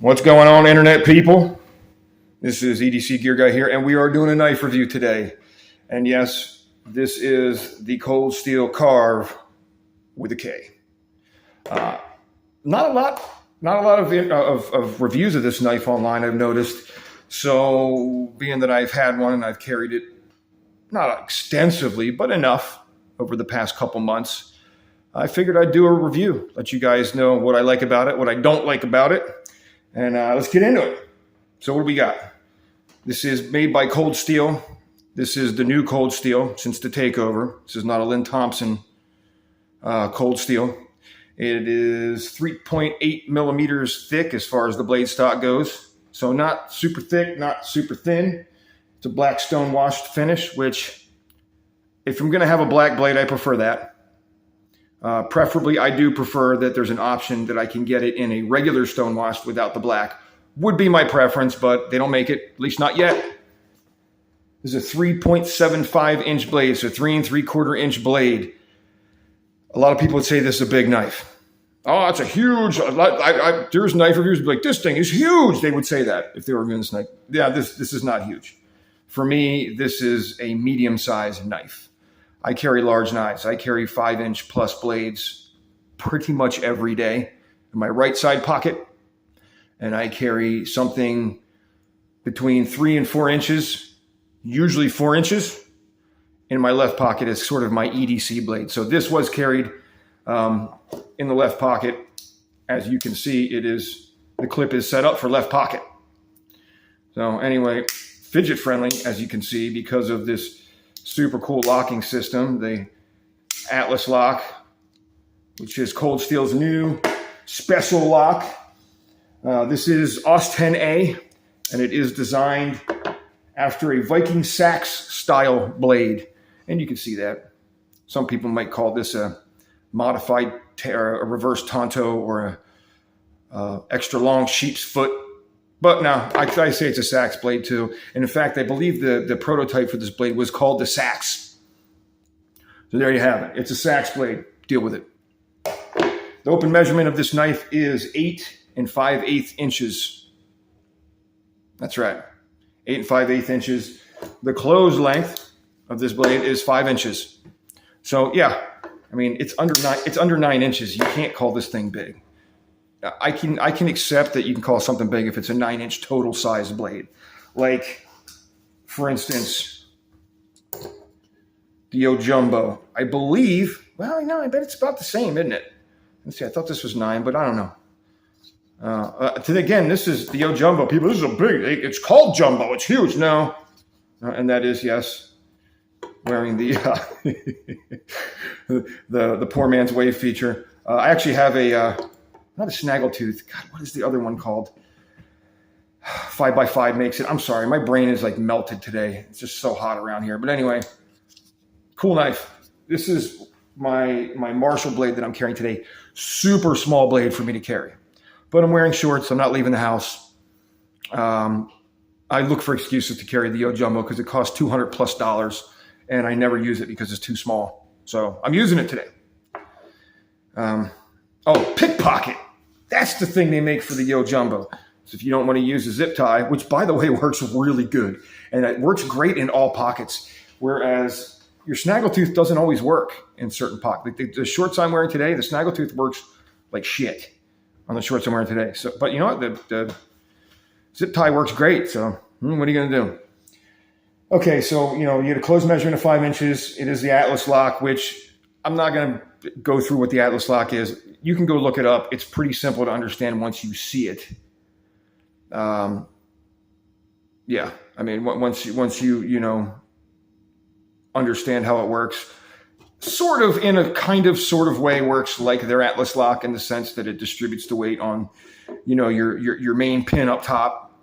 What's going on, internet people? This is EDC Gear Guy here, and we are doing a knife review today. And yes, this is the Cold Steel Karve with a K. Not a lot of reviews of this knife online, I've noticed. So being that I've had one and I've carried it, not extensively, but enough over the past couple months, I figured I'd do a review, let you guys know what I like about it, what I don't like about it. And let's get into it. So what do we got? This is made by Cold Steel. This is the new Cold Steel since the takeover. This is not a Lynn Thompson Cold Steel. It is 3.8 millimeters thick as far as the blade stock goes. So not super thick, not super thin. It's a black stone washed finish, which if I'm going to have a black blade, I prefer that. Preferably, I do prefer that there's an option that I can get it in a regular stone washed without the black. Would be my preference, but they don't make it, at least not yet. This is a 3.75 inch blade, so 3 3/4 inch blade. A lot of people would say this is a big knife. Oh, it's a huge, there's knife reviewers like, this thing is huge. They would say that if they were reviewing this knife. Yeah, this is not huge. For me, this is a medium-sized knife. I carry large knives. I carry 5-inch plus blades pretty much every day in my right side pocket. And I carry something between 3 and 4 inches, usually 4 inches, in my left pocket as sort of my EDC blade. So this was carried in the left pocket. As you can see, the clip is set up for left pocket. So anyway, fidget friendly, as you can see, because of this super cool locking system, the Atlas lock, which is Cold Steel's new special lock. This is OS 10A, and it is designed after a Viking sax style blade. And you can see that. Some people might call this a modified a reverse Tonto or a extra long sheep's foot. But no, I say it's a sax blade too. And in fact, I believe the prototype for this blade was called the sax. So there you have it. It's a sax blade. Deal with it. The open measurement of this knife is 8 5/8 inches. That's right. 8 5/8 inches. The closed length of this blade is 5 inches. So yeah, I mean, it's under 9 inches. You can't call this thing big. I can accept that you can call something big if it's a 9-inch total size blade. Like, for instance, the Ojumbo. I believe, well, no, I bet it's about the same, isn't it? Let's see, I thought this was 9, but I don't know. Again, this is the Ojumbo. People, this is a big, it's called Jumbo. It's huge. No. And that is, yes, wearing the the poor man's wave feature. I actually have not a snaggletooth. God, what is the other one called? 5x5 makes it. I'm sorry. My brain is like melted today. It's just so hot around here. But anyway, cool knife. This is my Marshall blade that I'm carrying today. Super small blade for me to carry. But I'm wearing shorts. I'm not leaving the house. I look for excuses to carry the Ojumbo because it costs $200+. And I never use it because it's too small. So I'm using it today. Pickpocket. That's the thing they make for the Ojumbo. So if you don't want to use a zip tie, which by the way works really good, and it works great in all pockets, whereas your snaggletooth doesn't always work in certain pockets. Like the shorts I'm wearing today, the snaggletooth works like shit on the shorts I'm wearing today. So, but you know what? The zip tie works great. So what are you going to do? Okay, so you get a closed measurement of 5 inches. It is the Atlas lock, which I'm not going to go through what the Atlas lock is. You can go look it up. It's pretty simple to understand once you see it. Yeah, I mean, once you understand how it works, sort of in a kind of sort of way works like their Atlas lock in the sense that it distributes the weight on, your main pin up top.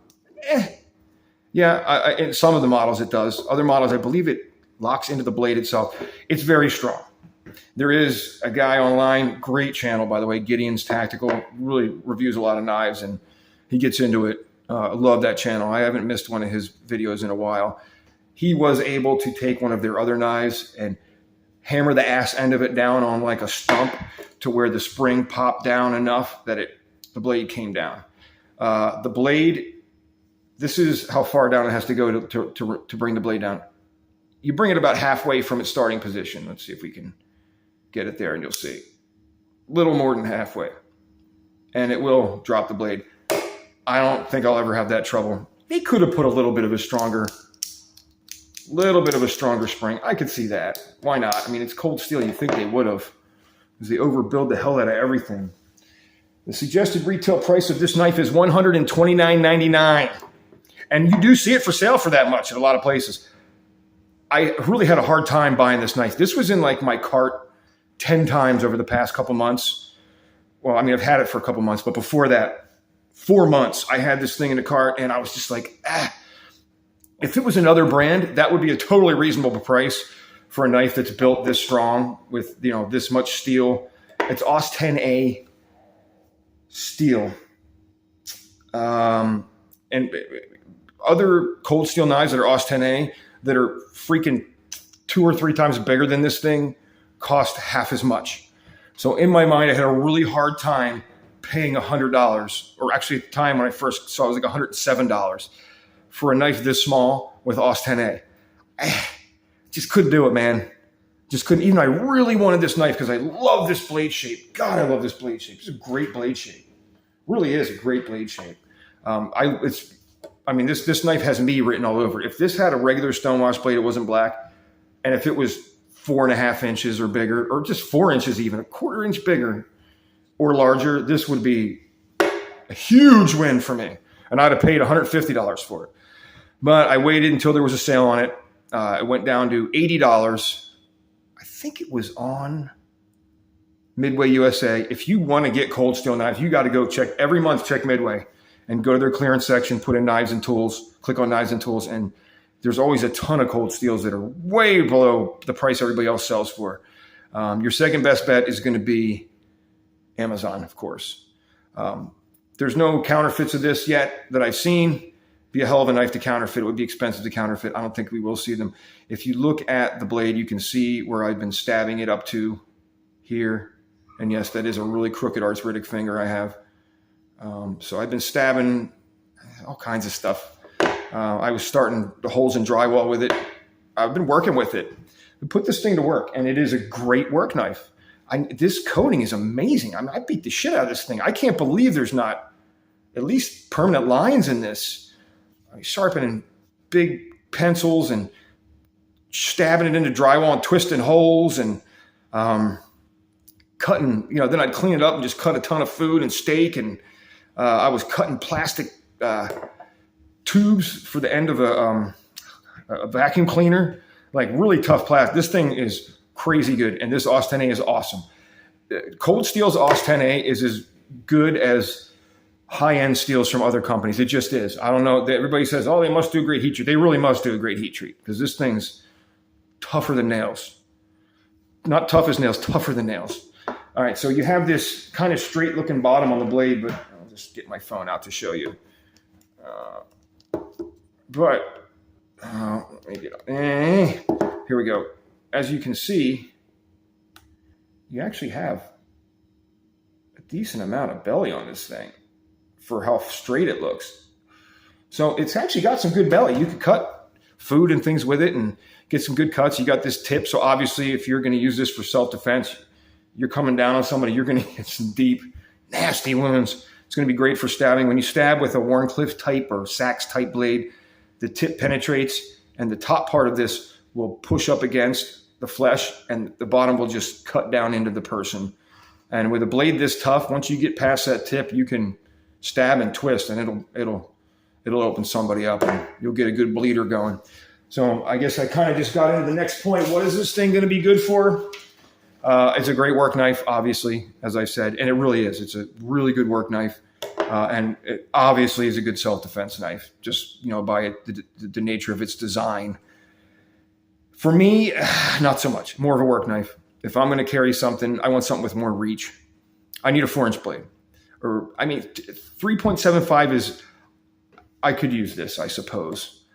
Yeah, in some of the models it does. Other models, I believe it locks into the blade itself. It's very strong. There is a guy online, great channel, by the way, Gideon's Tactical, really reviews a lot of knives, and he gets into it. I love that channel. I haven't missed one of his videos in a while. He was able to take one of their other knives and hammer the ass end of it down on like a stump to where the spring popped down enough that the blade came down. The blade, this is how far down it has to go to bring the blade down. You bring it about halfway from its starting position. Let's see if we can get it there, and you'll see. Little more than halfway. And it will drop the blade. I don't think I'll ever have that trouble. They could have put a little bit of a stronger spring. I could see that. Why not? I mean, it's cold steel. You'd think they would have, because they overbuild the hell out of everything. The suggested retail price of this knife is $129.99. And you do see it for sale for that much at a lot of places. I really had a hard time buying this knife. This was in like my cart 10 times over the past couple months. Well, I mean, I've had it for a couple months, but before that, 4 months, I had this thing in the cart and I was just like, if it was another brand, that would be a totally reasonable price for a knife that's built this strong with, this much steel. It's AUS 10A steel. And other cold steel knives that are AUS 10A that are freaking 2 or 3 times bigger than this thing cost half as much. So in my mind, I had a really hard time paying $100, or actually at the time when I first saw it was like $107 for a knife this small with AUS 10A. Just couldn't do it, man. Just couldn't. Even I really wanted this knife because I love this blade shape. God, I love this blade shape. It's a great blade shape. Really is a great blade shape. This knife has me written all over it. If this had a regular stonewash blade, it wasn't black, and if it was 4.5 inches or bigger, or just 4 inches even, a 1/4 inch bigger or larger, this would be a huge win for me. And I'd have paid $150 for it. But I waited until there was a sale on it. It went down to $80. I think it was on Midway USA. If you want to get cold steel knives, you got to go check Midway and go to their clearance section, put in knives and tools, click on knives and tools, and there's always a ton of cold steels that are way below the price everybody else sells for. Your second best bet is going to be Amazon, of course. There's no counterfeits of this yet that I've seen. Be a hell of a knife to counterfeit. It would be expensive to counterfeit. I don't think we will see them. If you look at the blade, you can see where I've been stabbing it up to here. And yes, that is a really crooked arthritic finger I have. So I've been stabbing all kinds of stuff. I was starting the holes in drywall with it. I've been working with it. We put this thing to work, and it is a great work knife. This coating is amazing. I beat the shit out of this thing. I can't believe there's not at least permanent lines in this. Sharpening big pencils and stabbing it into drywall and twisting holes and cutting, then I'd clean it up and just cut a ton of food and steak. And I was cutting plastic tubes for the end of a vacuum cleaner, like really tough plastic. This thing is crazy good. And this AUS 10A is awesome. Cold Steel's AUS 10A is as good as high-end steels from other companies. It just is. I don't know. Everybody says, they must do a great heat treat. They really must do a great heat treat because this thing's tougher than nails. Not tough as nails, tougher than nails. All right, so you have this kind of straight-looking bottom on the blade, but I'll just get my phone out to show you. Let me get up. Here we go. As you can see, you actually have a decent amount of belly on this thing for how straight it looks. So it's actually got some good belly. You could cut food and things with it and get some good cuts. You got this tip. So obviously if you're going to use this for self-defense, you're coming down on somebody, you're going to get some deep, nasty wounds. It's going to be great for stabbing. When you stab with a Warncliffe type or Sachs type blade, the tip penetrates and the top part of this will push up against the flesh and the bottom will just cut down into the person. And with a blade this tough, once you get past that tip, you can stab and twist and it'll open somebody up and you'll get a good bleeder going. So I guess I kind of just got into the next point. What is this thing going to be good for? It's a great work knife, obviously, as I said, and it really is. It's a really good work knife. And it obviously is a good self-defense knife, just, by the nature of its design. For me, not so much. More of a work knife. If I'm going to carry something, I want something with more reach. I need a 4-inch blade. 3.75 is, I could use this, I suppose.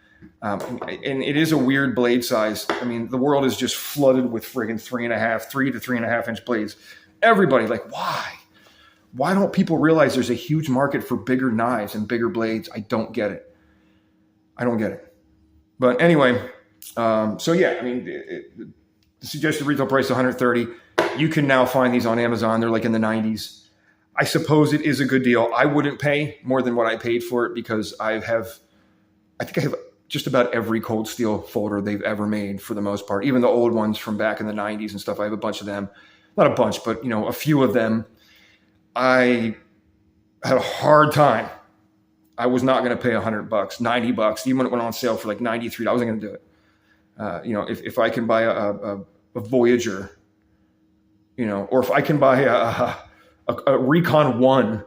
And it is a weird blade size. The world is just flooded with friggin' 3 to 3.5 inch blades. Everybody, like, why? Why don't people realize there's a huge market for bigger knives and bigger blades? I don't get it. But anyway, so yeah, I mean, the suggested retail price is $130. You can now find these on Amazon. They're like in the 90s. I suppose it is a good deal. I wouldn't pay more than what I paid for it because I think I have just about every cold steel folder they've ever made for the most part. Even the old ones from back in the 90s and stuff. I have a bunch of them. Not a bunch, but a few of them. I had a hard time. I was not going to pay $100, $90, even when it went on sale for like $93. I wasn't going to do it. If I can buy a Voyager, or if I can buy a Recon 1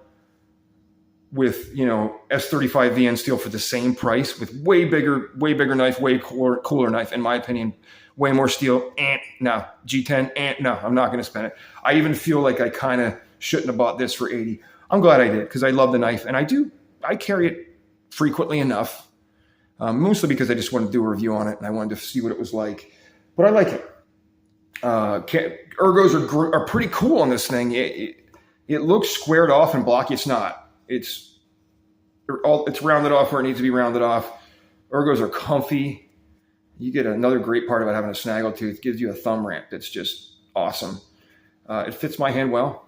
with, S35 VN steel for the same price with way bigger knife, way cooler knife, in my opinion, way more steel. No, G10, no, I'm not going to spend it. I even feel like I kind of shouldn't have bought this for $80. I'm glad I did because I love the knife and I carry it frequently enough, mostly because I just wanted to do a review on it and I wanted to see what it was like, but I like it. Ergos are pretty cool on this thing. It looks squared off and blocky. It's not. It's rounded off where it needs to be rounded off. Ergos are comfy. You get another great part about having a snaggletooth. It gives you a thumb ramp that's just awesome. It fits my hand well.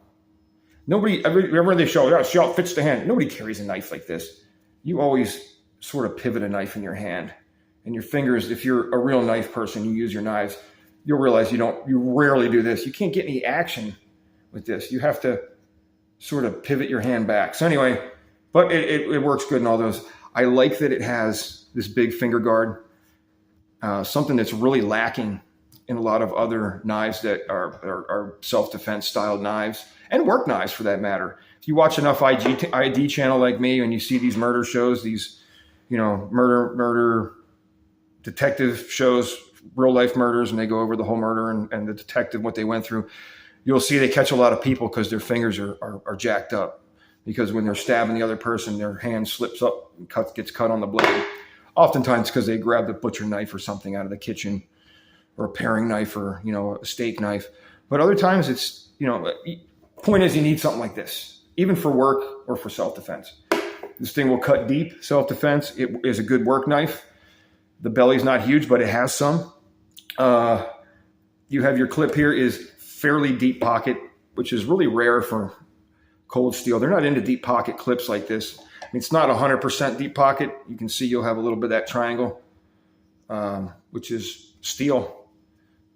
Everywhere they show it fits the hand. Nobody carries a knife like this. You always sort of pivot a knife in your hand. And your fingers, if you're a real knife person, you use your knives, you'll realize you rarely do this. You can't get any action with this. You have to sort of pivot your hand back. So anyway, but it works good in all those. I like that it has this big finger guard, something that's really lacking in a lot of other knives that are self-defense styled knives and work knives for that matter. If you watch enough ID channel like me and you see these murder shows, these, murder detective shows, real life murders, and they go over the whole murder and the detective, what they went through, you'll see they catch a lot of people because their fingers are jacked up because when they're stabbing the other person, their hand slips up and gets cut on the blade. Oftentimes because they grab the butcher knife or something out of the kitchen or a paring knife or, a steak knife. But other times it's, point is you need something like this, even for work or for self-defense. This thing will cut deep, self-defense. It is a good work knife. The belly's not huge, but it has some. You have your clip here is fairly deep pocket, which is really rare for cold steel. They're not into deep pocket clips like this. I mean, it's not 100% deep pocket. You can see you'll have a little bit of that triangle, which is steel,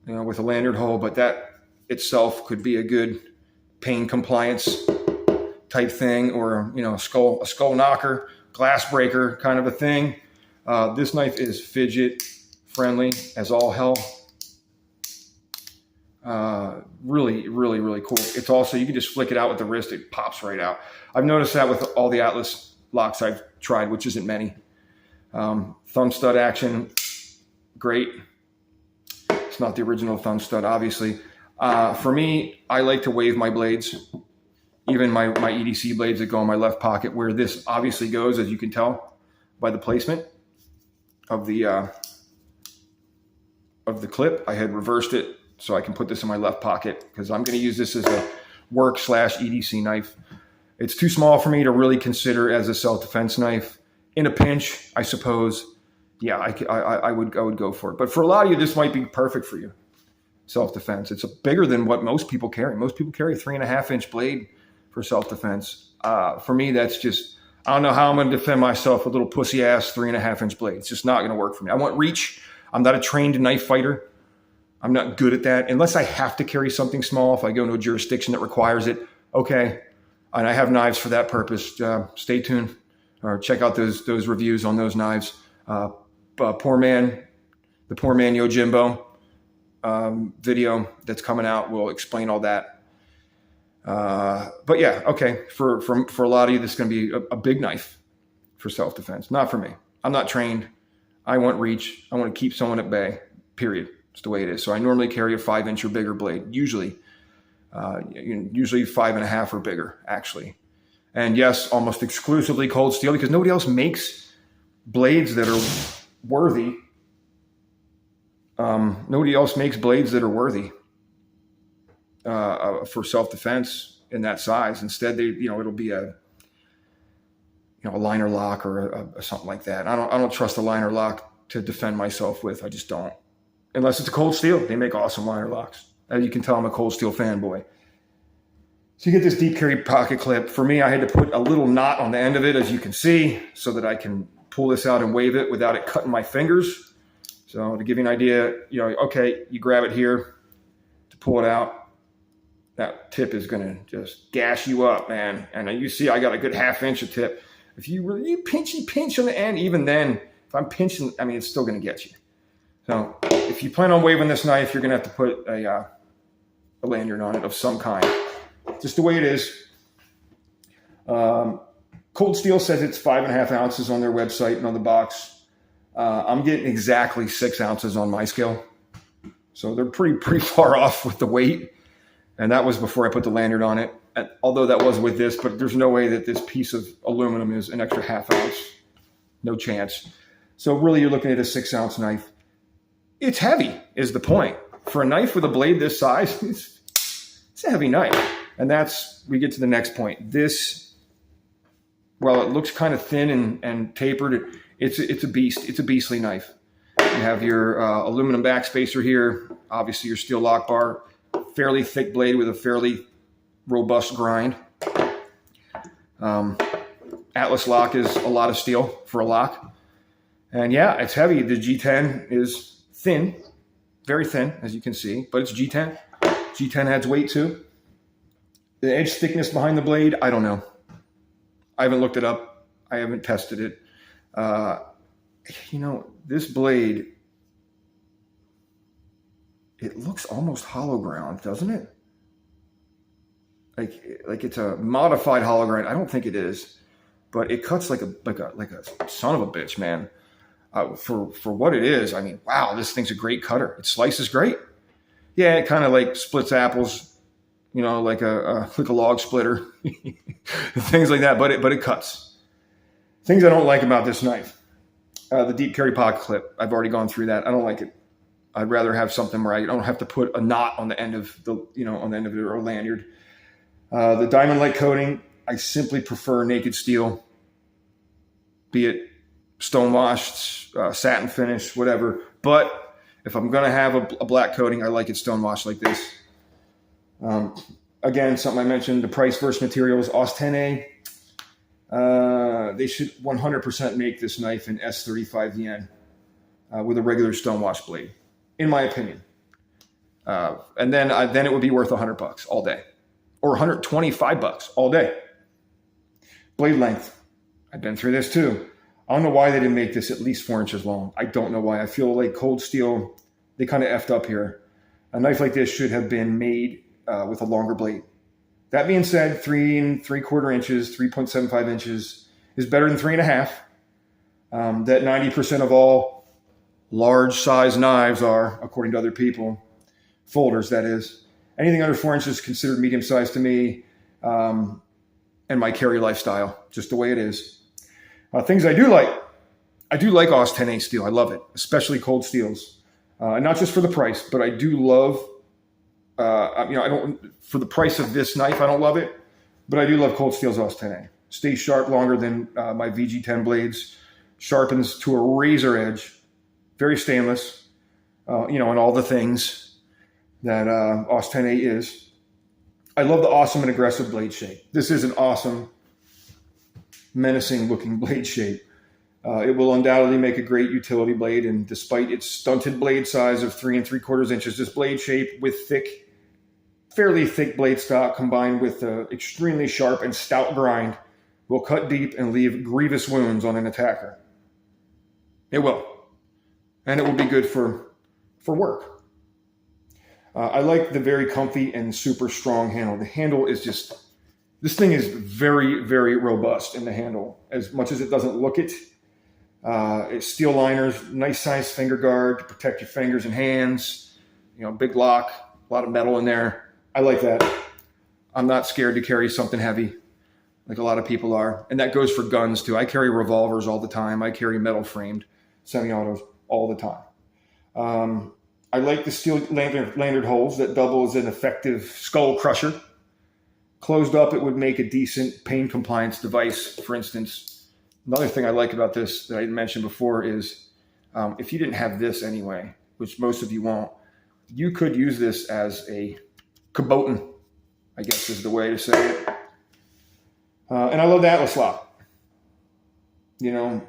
with a lanyard hole, but that itself could be a good pain compliance type thing, or a skull knocker, glass breaker kind of a thing. This knife is fidget friendly as all hell. Really, really, really cool. It's also, you can just flick it out with the wrist. It pops right out. I've noticed that with all the Atlas locks I've tried, which isn't many. Thumb stud action, great. It's not the original thumb stud, obviously. For me, I like to wave my blades, even my EDC blades that go in my left pocket, where this obviously goes, as you can tell by the placement of the clip. I had reversed it so I can put this in my left pocket because I'm going to use this as a work/EDC knife. It's too small for me to really consider as a self-defense knife. In a pinch, I suppose, yeah, I would go for it. But for a lot of you, this might be perfect for you. Self-defense. It's bigger than what most people carry. Most people carry a 3.5-inch blade for self-defense. For me, that's just, I don't know how I'm going to defend myself with a little pussy-ass 3.5-inch blade. It's just not going to work for me. I want reach. I'm not a trained knife fighter. I'm not good at that. Unless I have to carry something small, if I go into a jurisdiction that requires it, okay. And I have knives for that purpose. Stay tuned or check out those reviews on those knives. The Poor Man Yojimbo video that's coming out will explain all that. But yeah, okay. For a lot of you, this is going to be a big knife for self-defense. Not for me. I'm not trained. I want reach. I want to keep someone at bay, period. It's the way it is. So I normally carry a 5-inch or bigger blade, usually 5.5 or bigger, actually. And yes, almost exclusively cold steel because nobody else makes blades that are worthy. Nobody else makes blades that are worthy for self-defense in that size. Instead, it'll be a liner lock or something like that. I don't trust a liner lock to defend myself with. I just don't. Unless it's a Cold Steel. They make awesome liner locks. As you can tell, I'm a Cold Steel fanboy. So you get this deep carry pocket clip. For me, I had to put a little knot on the end of it, as you can see, so that I can pull this out and wave it without it cutting my fingers. So to give you an idea, okay, you grab it here to pull it out. That tip is going to just gash you up, man. And you see I got a good 1/2 inch of tip. If you pinch on the end, even then, if I'm pinching, it's still going to get you. So if you plan on waving this knife, you're going to have to put a lanyard on it of some kind. Just the way it is. Cold Steel says it's 5.5 ounces on their website and on the box. I'm getting exactly 6 ounces on my scale. So they're pretty far off with the weight. And that was before I put the lanyard on it. And although that was with this, but there's no way that this piece of aluminum is an extra 1/2 ounce. No chance. So really you're looking at a 6 ounce knife. It's heavy is the point. For a knife with a blade this size, it's a heavy knife. And we get to the next point. This, well, it looks kind of thin and tapered. It's a beast. It's a beastly knife. You have your aluminum backspacer here. Obviously your steel lock bar. Fairly thick blade with a fairly robust grind. Atlas lock is a lot of steel for a lock. And yeah, it's heavy. The G10 is thin, very thin, as you can see, but it's G10. G10 adds weight too. The edge thickness behind the blade, I don't know. I haven't looked it up. I haven't tested it. This blade, it looks almost hollow ground, doesn't it? Like it's a modified hollow grind. I don't think it is, but it cuts like a son of a bitch, man. For what it is, wow, this thing's a great cutter. It slices great. Yeah, it kind of like splits apples, like a log splitter, things like that. But it cuts. Things I don't like about this knife: the deep carry pocket clip. I've already gone through that. I don't like it. I'd rather have something where I don't have to put a knot on the end of it or a lanyard. The diamond-like coating, I simply prefer naked steel, be it stone-washed, satin finish, whatever. But if I'm going to have a black coating, I like it stone-washed like this. Again, something I mentioned, the price versus materials, AUS 10A. They should 100% make this knife in S35 yen with a regular stone-washed blade, in my opinion. And then it would be worth $100 all day, or $125 all day. Blade length, I've been through this too. I don't know why they didn't make this at least 4 inches long. I don't know why. I feel like Cold Steel, they kind of effed up here. A knife like this should have been made with a longer blade. That being said, 3 3/4 inches, 3.75 inches is better than 3.5. That 90% of all large size knives are, according to other people, folders, that is. Anything under 4 inches is considered medium size to me, and my carry lifestyle, just the way it is. Things I do like AUS 10A steel. I love it, especially Cold Steels. Not just for the price, but I do love, for the price of this knife, I don't love it, but I do love Cold Steel's AUS 10A. Stays sharp longer than my VG10 blades, sharpens to a razor edge, very stainless, and all the things that AUS 10A is. I love the awesome and aggressive blade shape. This is an awesome, menacing looking blade shape. It will undoubtedly make a great utility blade, and despite its stunted blade size of 3 3/4 inches, this blade shape with fairly thick blade stock combined with extremely sharp and stout grind will cut deep and leave grievous wounds on an attacker. It will. And it will be good for work. I like the very comfy and super strong handle. The handle is this thing is very, very robust in the handle, as much as it doesn't look it. It's steel liners, nice size finger guard to protect your fingers and hands, big lock, a lot of metal in there. I like that. I'm not scared to carry something heavy like a lot of people are. And that goes for guns too. I carry revolvers all the time. I carry metal framed semi-autos all the time. I like the steel lanyard holes that double as an effective skull crusher. Closed up, it would make a decent pain compliance device, for instance. Another thing I like about this that I didn't mention before is if you didn't have this anyway, which most of you won't, you could use this as a cabotin, I guess is the way to say it. And I love the Atlas lock. You know,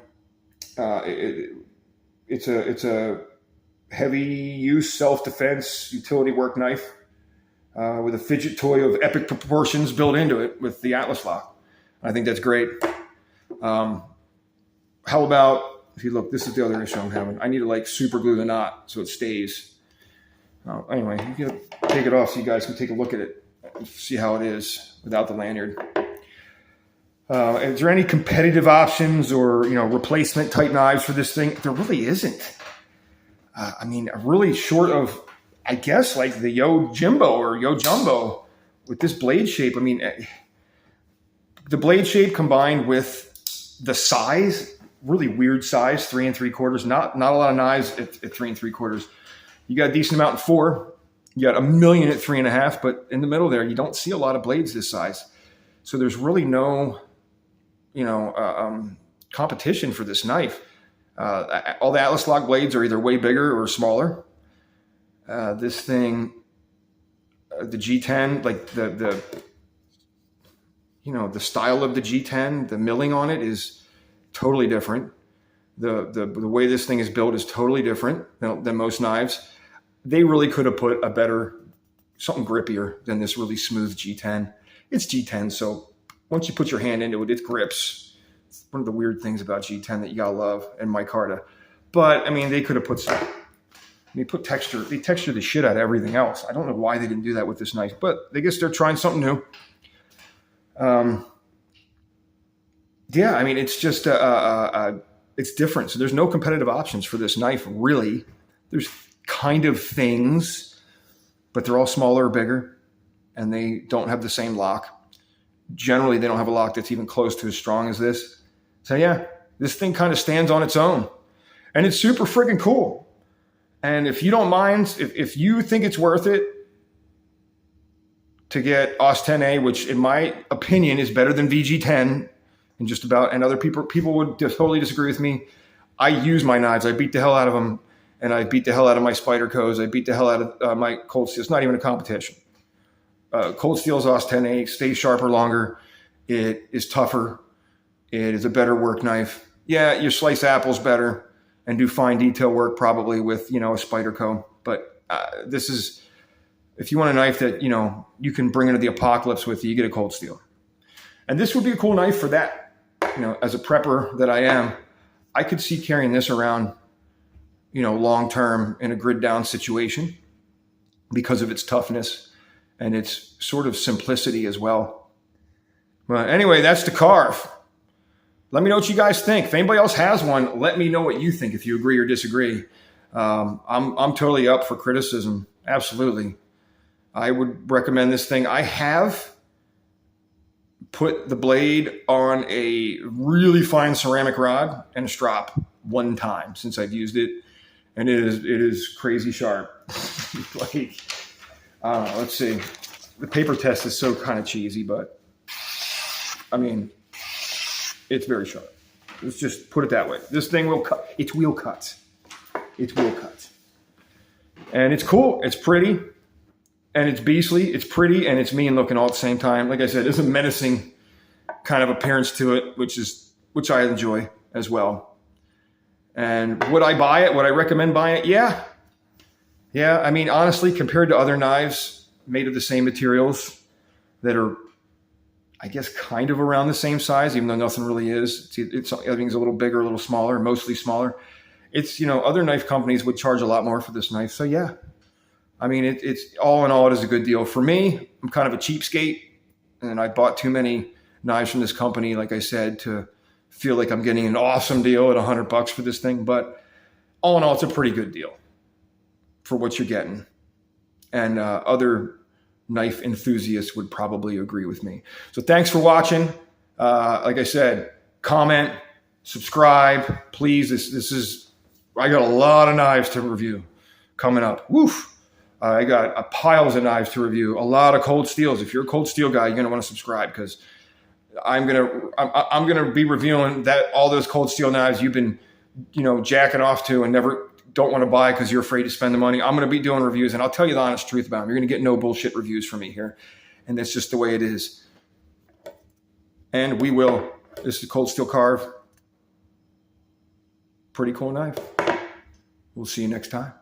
it's a heavy use self-defense utility work knife with a fidget toy of epic proportions built into it with the Atlas lock. I think that's great. How about, if you look, this is the other issue I'm having. I need to like super glue the knot so it stays. Anyway, you can take it off so you guys can take a look at it and see how it is without the lanyard. Is there any competitive options or, replacement type knives for this thing? There really isn't. Really short of, I guess, like the Yo Jimbo or Yo Jumbo with this blade shape. The blade shape combined with the size, really weird size, 3 3/4. Not a lot of knives at 3 3/4. You got a decent amount at 4. You got a million at 3.5, but in the middle there, you don't see a lot of blades this size. So there's really no, competition for this knife. All the Atlas lock blades are either way bigger or smaller. This thing, the G10, like the style of the G10, the milling on it is totally different. The way this thing is built is totally different than most knives. They really could have put something grippier than this really smooth G10. It's G10, so once you put your hand into it, it grips. It's one of the weird things about G10 that you gotta love, and micarta. But they could have put some. They put texture. They texture the shit out of everything else. I don't know why they didn't do that with this knife, but I guess they're trying something new. It's just it's different. So there's no competitive options for this knife, really. There's kind of things, but they're all smaller or bigger, and they don't have the same lock. Generally, they don't have a lock that's even close to as strong as this. So yeah, this thing kind of stands on its own, and it's super freaking cool. And if you don't mind, if you think it's worth it to get OS 10A, which in my opinion is better than VG10, and just about, and other people would totally disagree with me. I use my knives. I beat the hell out of them, and I beat the hell out of my Spydercos. I beat the hell out of my Cold Steel. It's not even a competition. Cold Steel's OS 10A stays sharper longer. It is tougher. It is a better work knife. Yeah, you slice apples better and do fine detail work probably with, a Spyderco. But this is, if you want a knife that, you can bring into the apocalypse with you get a Cold Steel. And this would be a cool knife for that. As a prepper that I am, I could see carrying this around, long-term in a grid down situation because of its toughness and its sort of simplicity as well. But anyway, that's the Karve. Let me know what you guys think. If anybody else has one, let me know what you think, if you agree or disagree. I'm totally up for criticism. Absolutely. I would recommend this thing. I have put the blade on a really fine ceramic rod and a strop one time since I've used it. And it is crazy sharp. Let's see. The paper test is so kind of cheesy, but it's very sharp. Let's just put it that way. This thing will cut. It's wheel cut. It's wheel cut. And it's cool. It's pretty. And it's beastly. It's pretty and it's mean looking all at the same time. Like I said, there's a menacing kind of appearance to it, which I enjoy as well. And would I buy it? Would I recommend buying it? Yeah. Yeah. Honestly, compared to other knives made of the same materials that are, I guess, kind of around the same size, even though nothing really is. Everything's a little bigger, a little smaller, mostly smaller. It's, other knife companies would charge a lot more for this knife. So yeah, it's all in all, it is a good deal. For me, I'm kind of a cheapskate, and I bought too many knives from this company, like I said, to feel like I'm getting an awesome deal at $100 for this thing. But all in all, it's a pretty good deal for what you're getting. And other knife enthusiasts would probably agree with me. So thanks for watching. Like I said, comment, subscribe, please. This is, I got a lot of knives to review coming up. Woof. I got piles of knives to review, a lot of cold steels. If you're a cold steel guy, you're going to want to subscribe, because I'm gonna be reviewing all those cold steel knives you've been, jacking off to and never don't want to buy because you're afraid to spend the money. I'm going to be doing reviews, and I'll tell you the honest truth about them. You're going to get no bullshit reviews from me here, and that's just the way it is. And we will. This is the Cold Steel Karve. Pretty cool knife. We'll see you next time.